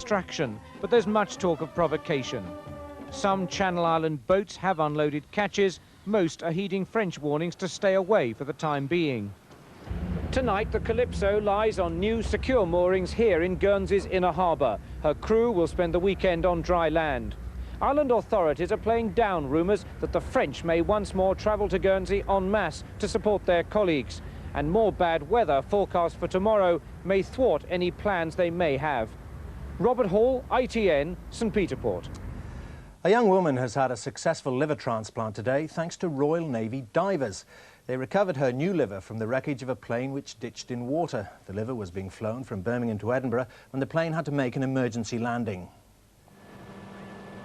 distraction, but there's much talk of provocation. Some Channel Island boats have unloaded catches. Most are heeding French warnings to stay away for the time being. Tonight, the Calypso lies on new secure moorings here in Guernsey's inner harbour. Her crew will spend the weekend on dry land. Island authorities are playing down rumours that the French may once more travel to Guernsey en masse to support their colleagues. And more bad weather forecast for tomorrow may thwart any plans they may have. Robert Hall, ITN, St Peter Port. A young woman has had a successful liver transplant today thanks to Royal Navy divers. They recovered her new liver from the wreckage of a plane which ditched in water. The liver was being flown from Birmingham to Edinburgh when the plane had to make an emergency landing.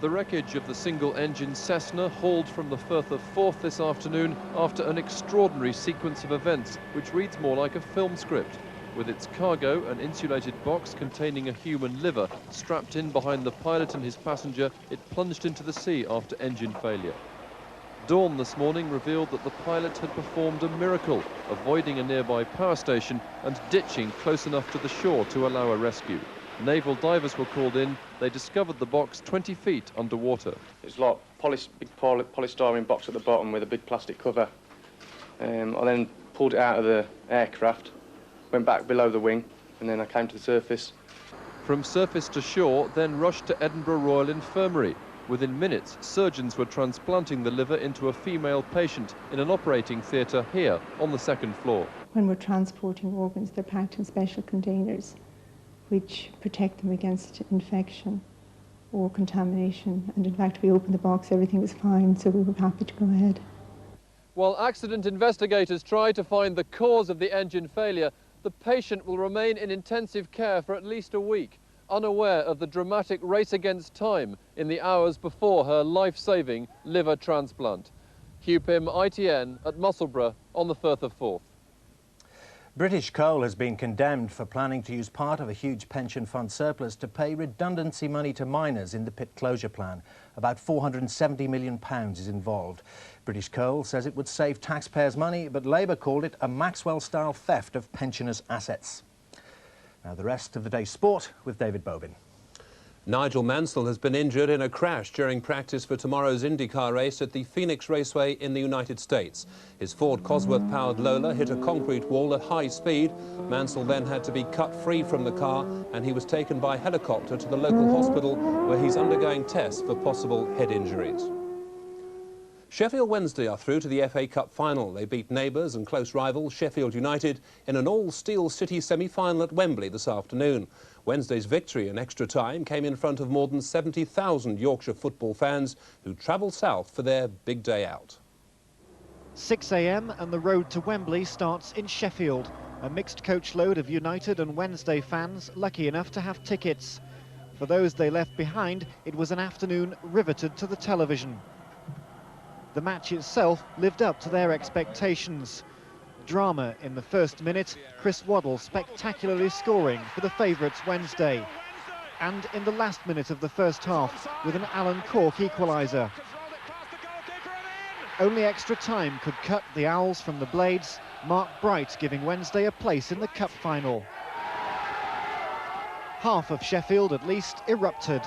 The wreckage of the single-engine Cessna hauled from the Firth of Forth this afternoon after an extraordinary sequence of events which reads more like a film script. With its cargo, an insulated box containing a human liver, strapped in behind the pilot and his passenger, it plunged into the sea after engine failure. Dawn this morning revealed that the pilot had performed a miracle, avoiding a nearby power station and ditching close enough to the shore to allow a rescue. Naval divers were called in. They discovered the box 20 feet underwater. It's like big polystyrene box at the bottom with a big plastic cover. I then pulled it out of the aircraft, went back below the wing, and then I came to the surface. From surface to shore, then rushed to Edinburgh Royal Infirmary. Within minutes, surgeons were transplanting the liver into a female patient in an operating theatre here on the second floor. When we're transporting organs, they're packed in special containers which protect them against infection or contamination. And in fact, we opened the box, everything was fine, so we were happy to go ahead. While accident investigators try to find the cause of the engine failure, the patient will remain in intensive care for at least a week, unaware of the dramatic race against time in the hours before her life-saving liver transplant. Hugh Pym, ITN, at Musselburgh on the Firth of Forth. British Coal has been condemned for planning to use part of a huge pension fund surplus to pay redundancy money to miners in the pit closure plan. About £470 million is involved. British Coal says it would save taxpayers' money, but Labour called it a Maxwell-style theft of pensioners' assets. Now the rest of the day's sport with David Bobin. Nigel Mansell has been injured in a crash during practice for tomorrow's IndyCar race at the Phoenix Raceway in the United States. His Ford Cosworth-powered Lola hit a concrete wall at high speed. Mansell then had to be cut free from the car and he was taken by helicopter to the local hospital where he's undergoing tests for possible head injuries. Sheffield Wednesday are through to the FA Cup final. They beat neighbours and close rivals Sheffield United in an all-Steel City semi-final at Wembley this afternoon. Wednesday's victory in extra time came in front of more than 70,000 Yorkshire football fans who travelled south for their big day out. 6 a.m. and the road to Wembley starts in Sheffield. A mixed coach load of United and Wednesday fans lucky enough to have tickets. For those they left behind, it was an afternoon riveted to the television. The match itself lived up to their expectations. Drama in the first minute, Chris Waddle spectacularly scoring for the favourites Wednesday. And in the last minute of the first half, with an Alan Cork equaliser. Only extra time could cut the Owls from the Blades, Mark Bright giving Wednesday a place in the cup final. Half of Sheffield, at least, erupted.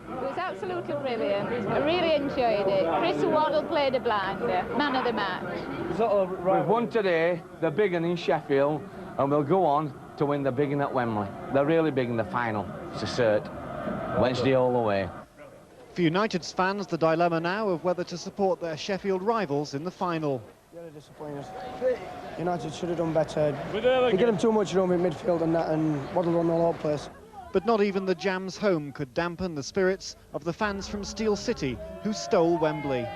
It was absolutely brilliant. I really enjoyed it. Chris Waddle played a blinder, man of the match. We've won today, the big one in Sheffield, and we'll go on to win the big one at Wembley. They're really big in the final. It's a cert. Wednesday all the way. For United's fans, the dilemma now of whether to support their Sheffield rivals in the final. Really disappointed. United should have done better. They get him too much room in midfield and that, and Waddle run all over the place. But not even the Jams home could dampen the spirits of the fans from Steel City who stole Wembley.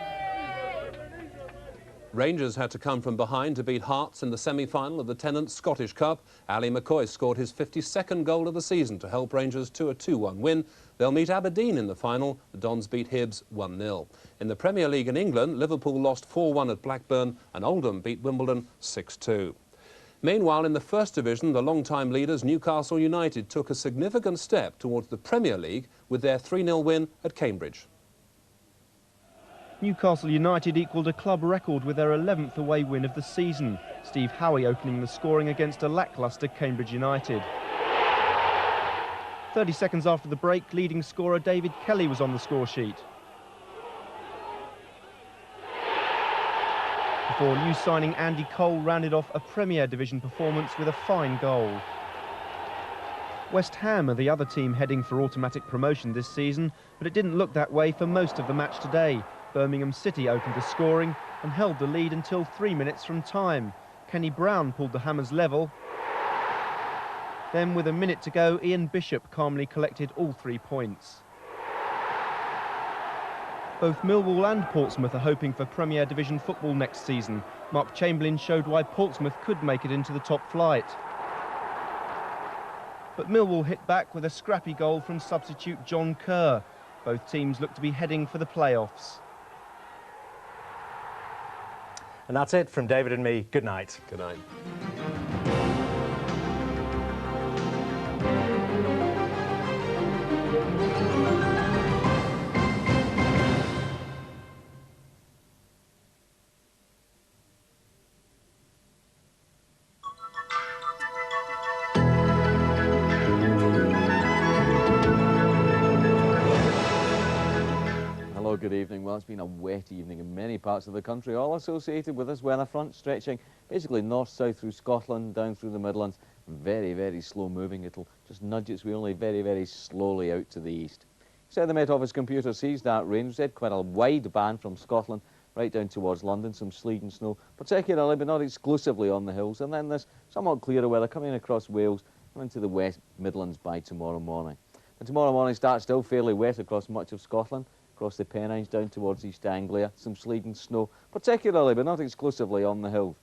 Rangers had to come from behind to beat Hearts in the semi-final of the Tennent's Scottish Cup. Ali McCoy scored his 52nd goal of the season to help Rangers to a 2-1 win. They'll meet Aberdeen in the final. The Dons beat Hibs 1-0. In the Premier League in England, Liverpool lost 4-1 at Blackburn and Oldham beat Wimbledon 6-2. Meanwhile, in the First Division, the long-time leaders Newcastle United took a significant step towards the Premier League with their 3-0 win at Cambridge. Newcastle United equalled a club record with their 11th away win of the season. Steve Howie opening the scoring against a lacklustre Cambridge United. 30 seconds after the break, leading scorer David Kelly was on the score sheet. Before new signing Andy Cole rounded off a Premier Division performance with a fine goal. West Ham are the other team heading for automatic promotion this season, but it didn't look that way for most of the match today. Birmingham City opened the scoring and held the lead until 3 minutes from time. Kenny Brown pulled the Hammers level. Then, with a minute to go, Ian Bishop calmly collected all 3 points. Both Millwall and Portsmouth are hoping for Premier Division football next season. Mark Chamberlain showed why Portsmouth could make it into the top flight. But Millwall hit back with a scrappy goal from substitute John Kerr. Both teams look to be heading for the playoffs. And that's it from David and me. Good night. Good night. Good evening. Well, it's been a wet evening in many parts of the country, all associated with this weather front stretching basically north-south through Scotland, down through the Midlands. Very, very slow moving. It'll just nudge its way only very, very slowly out to the east. So the Met Office computer sees that rain. We've had quite a wide band from Scotland right down towards London, some sleet and snow, particularly but not exclusively on the hills. And then this somewhat clearer weather coming across Wales and into the West Midlands by tomorrow morning. And tomorrow morning starts still fairly wet across much of Scotland, across the Pennines down towards East Anglia, some sleet and snow, particularly but not exclusively on the hills.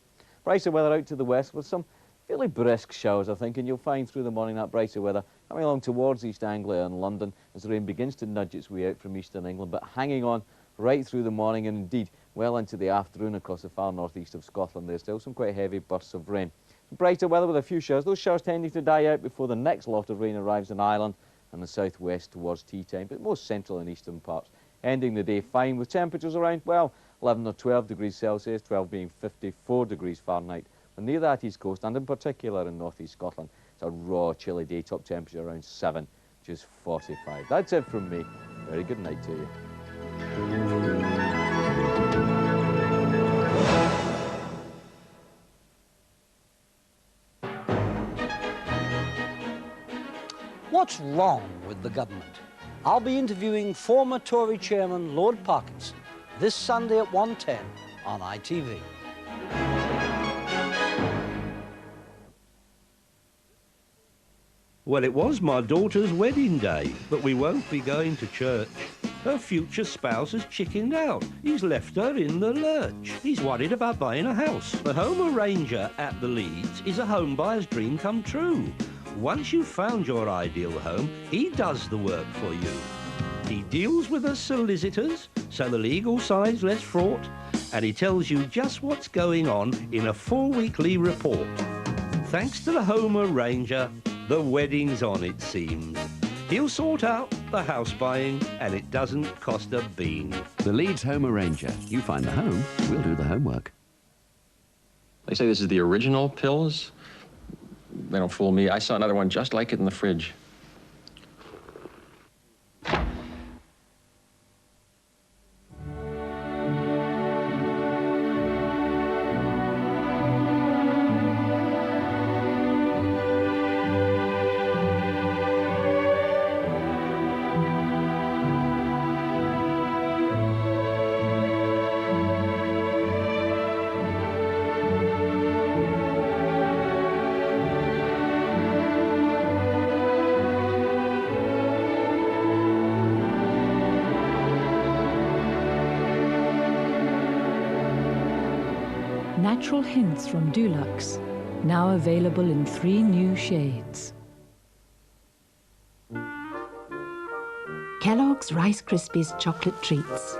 Brighter weather out to the west with some fairly brisk showers, I think, and you'll find through the morning that brighter weather coming along towards East Anglia and London as the rain begins to nudge its way out from eastern England, but hanging on right through the morning and indeed well into the afternoon across the far northeast of Scotland. There's still some quite heavy bursts of rain. Brighter weather with a few showers, those showers tending to die out before the next lot of rain arrives in Ireland and the southwest towards tea time, but most central and eastern parts. Ending the day fine with temperatures around, well, 11 or 12 degrees Celsius, 12 being 54 degrees Fahrenheit. And near that east coast, and in particular in northeast Scotland, it's a raw, chilly day, top temperature around 7, which is 45. That's it from me. Very good night to you. What's wrong with the government? I'll be interviewing former Tory chairman Lord Parkinson this Sunday at 1:10 on ITV. Well, it was my daughter's wedding day, but we won't be going to church. Her future spouse has chickened out. He's left her in the lurch. He's worried about buying a house. The home arranger at the Leeds is a home buyer's dream come true. Once you've found your ideal home, he does the work for you. He deals with the solicitors, so the legal side's less fraught, and he tells you just what's going on in a full weekly report. Thanks to the home arranger, the wedding's on, it seems. He'll sort out the house buying, and it doesn't cost a bean. The Leeds Home Arranger. You find the home, we'll do the homework. They say this is the original Pils. They don't fool me. I saw another one just like it in the fridge. Natural Hints from Dulux, now available in 3 new shades. Kellogg's Rice Krispies chocolate treats.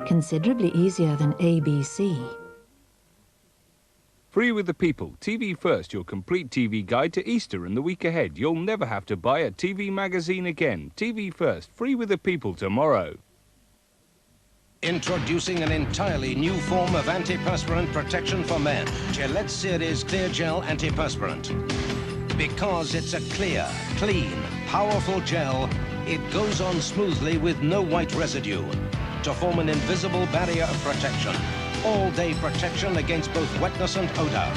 Considerably easier than ABC. Free with the People, TV First, your complete TV guide to Easter and the week ahead. You'll never have to buy a TV magazine again. TV First, free with the People tomorrow. Introducing an entirely new form of anti-perspirant protection for men. Gillette Series Clear Gel Anti-Perspirant. Because it's a clear, clean, powerful gel, it goes on smoothly with no white residue to form an invisible barrier of protection. All-day protection against both wetness and odor.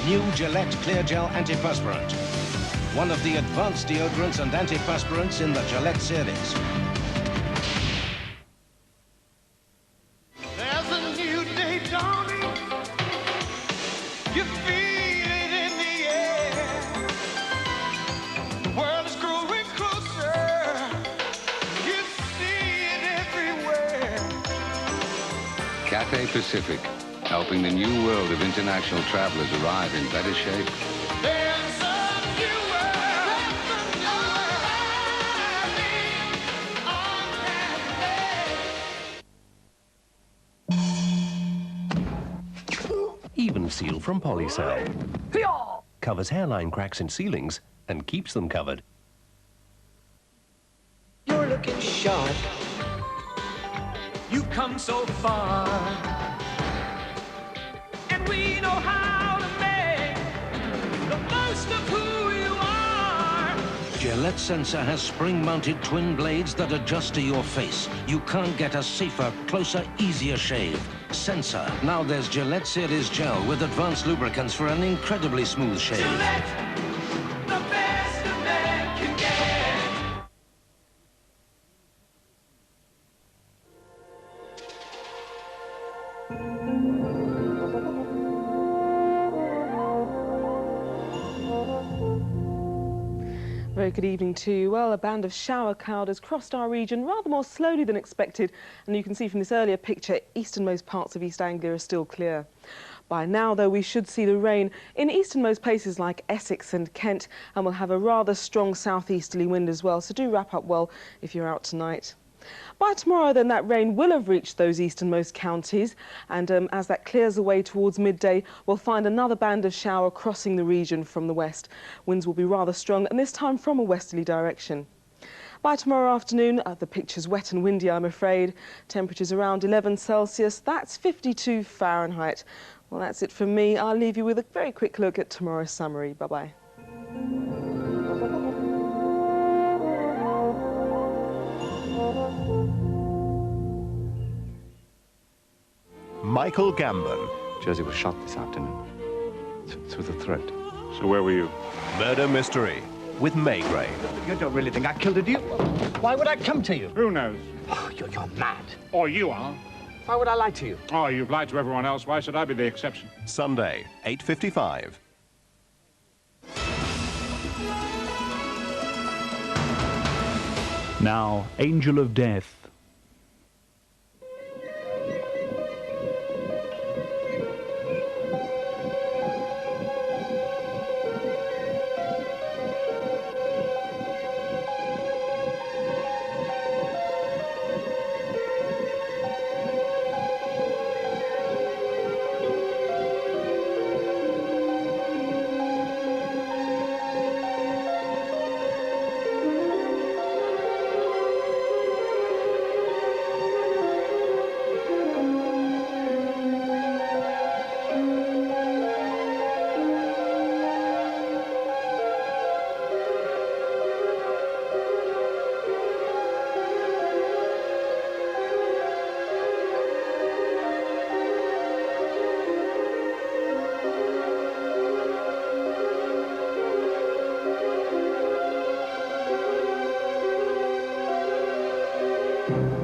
New Gillette Clear Gel Anti-Perspirant. One of the advanced deodorants and antiperspirants in the Gillette series. There's a new day dawning. You feel it in the air. The world is growing closer. You see it everywhere. Cathay Pacific, helping the new world of international travelers arrive in better shape. There's a new world. Evenceil from Polycell. Covers hairline cracks in ceilings and keeps them covered. You're looking sharp. You've come so far. And we know how to make the most of who you are. Gillette Sensor has spring-mounted twin blades that adjust to your face. You can't get a safer, closer, easier shave. Sensor. Now there's Gillette Series Gel with advanced lubricants for an incredibly smooth shave. Gillette, the best a man can get. Very good evening to you. Well, a band of shower cloud has crossed our region rather more slowly than expected, and you can see from this earlier picture, easternmost parts of East Anglia are still clear. By now, though, we should see the rain in easternmost places like Essex and Kent, and we'll have a rather strong southeasterly wind as well, so do wrap up well if you're out tonight. By tomorrow, then, that rain will have reached those easternmost counties, and as that clears away towards midday, we'll find another band of shower crossing the region from the west. Winds will be rather strong, and this time from a westerly direction. By tomorrow afternoon, the picture's wet and windy, I'm afraid. Temperatures around 11 Celsius, that's 52 Fahrenheit. Well, that's it from me. I'll leave you with a very quick look at tomorrow's summary. Bye-bye. Michael Gambon. Josie was shot this afternoon. Through the throat. So where were you? Murder Mystery with Maigret. You don't really think I killed her, do you? Why would I come to you? Who knows? Oh, you're mad. Or you are. Why would I lie to you? Oh, you've lied to everyone else. Why should I be the exception? Sunday, 8:55. Now, Angel of Death. Thank you.